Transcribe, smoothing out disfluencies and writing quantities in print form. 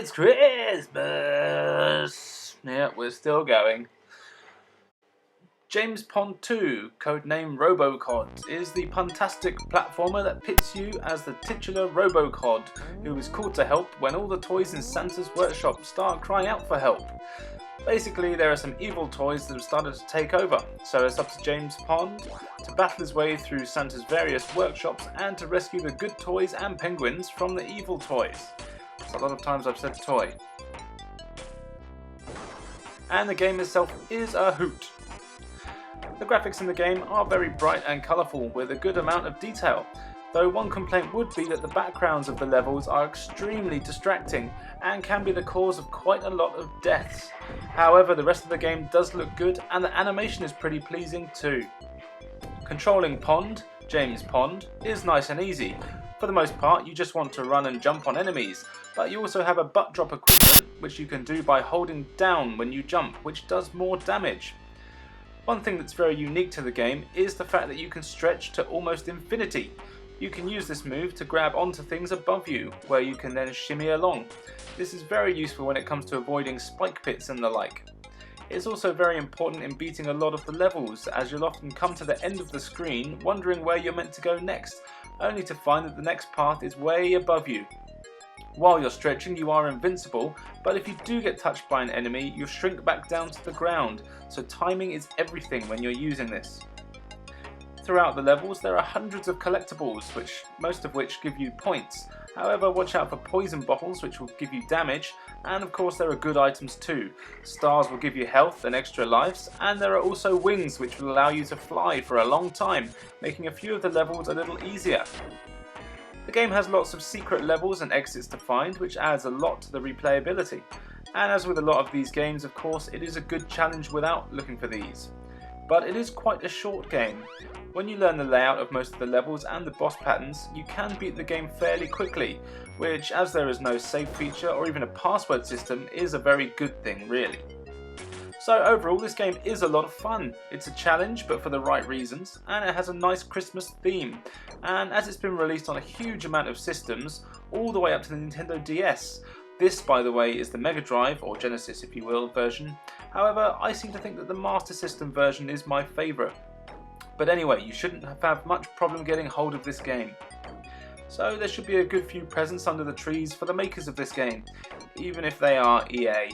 It's Christmas! Yeah, we're still going. James Pond 2, codename Robocod, is the puntastic platformer that pits you as the titular Robocod, who is called to help when all the toys in Santa's workshop start crying out for help. Basically, there are some evil toys that have started to take over, so it's up to James Pond to battle his way through Santa's various workshops and to rescue the good toys and penguins from the evil toys. So a lot of times I've said toy. And the game itself is a hoot. The graphics in the game are very bright and colourful with a good amount of detail, though one complaint would be that the backgrounds of the levels are extremely distracting and can be the cause of quite a lot of deaths. However, the rest of the game does look good and the animation is pretty pleasing too. Controlling Pond, James Pond, is nice and easy. For the most part, you just want to run and jump on enemies, but you also have a butt drop equipment which you can do by holding down when you jump, which does more damage. One thing that's very unique to the game is the fact that you can stretch to almost infinity. You can use this move to grab onto things above you, where you can then shimmy along. This is very useful when it comes to avoiding spike pits and the like. It's also very important in beating a lot of the levels, as you'll often come to the end of the screen wondering where you're meant to go next, only to find that the next path is way above you. While you're stretching, you are invincible, but if you do get touched by an enemy, you shrink back down to the ground, so timing is everything when you're using this. Throughout the levels, there are hundreds of collectibles, most of which give you points. However, watch out for poison bottles, which will give you damage, and of course there are good items too. Stars will give you health and extra lives, and there are also wings, which will allow you to fly for a long time, making a few of the levels a little easier. The game has lots of secret levels and exits to find, which adds a lot to the replayability. And as with a lot of these games, of course, it is a good challenge without looking for these. But it is quite a short game. When you learn the layout of most of the levels and the boss patterns, you can beat the game fairly quickly, which, as there is no save feature or even a password system, is a very good thing, really. So overall, this game is a lot of fun. It's a challenge, but for the right reasons, and it has a nice Christmas theme. And as it's been released on a huge amount of systems, all the way up to the Nintendo DS. This, by the way, is the Mega Drive, or Genesis if you will, version. However, I seem to think that the Master System version is my favourite. But anyway, you shouldn't have much problem getting hold of this game. So there should be a good few presents under the trees for the makers of this game, even if they are EA.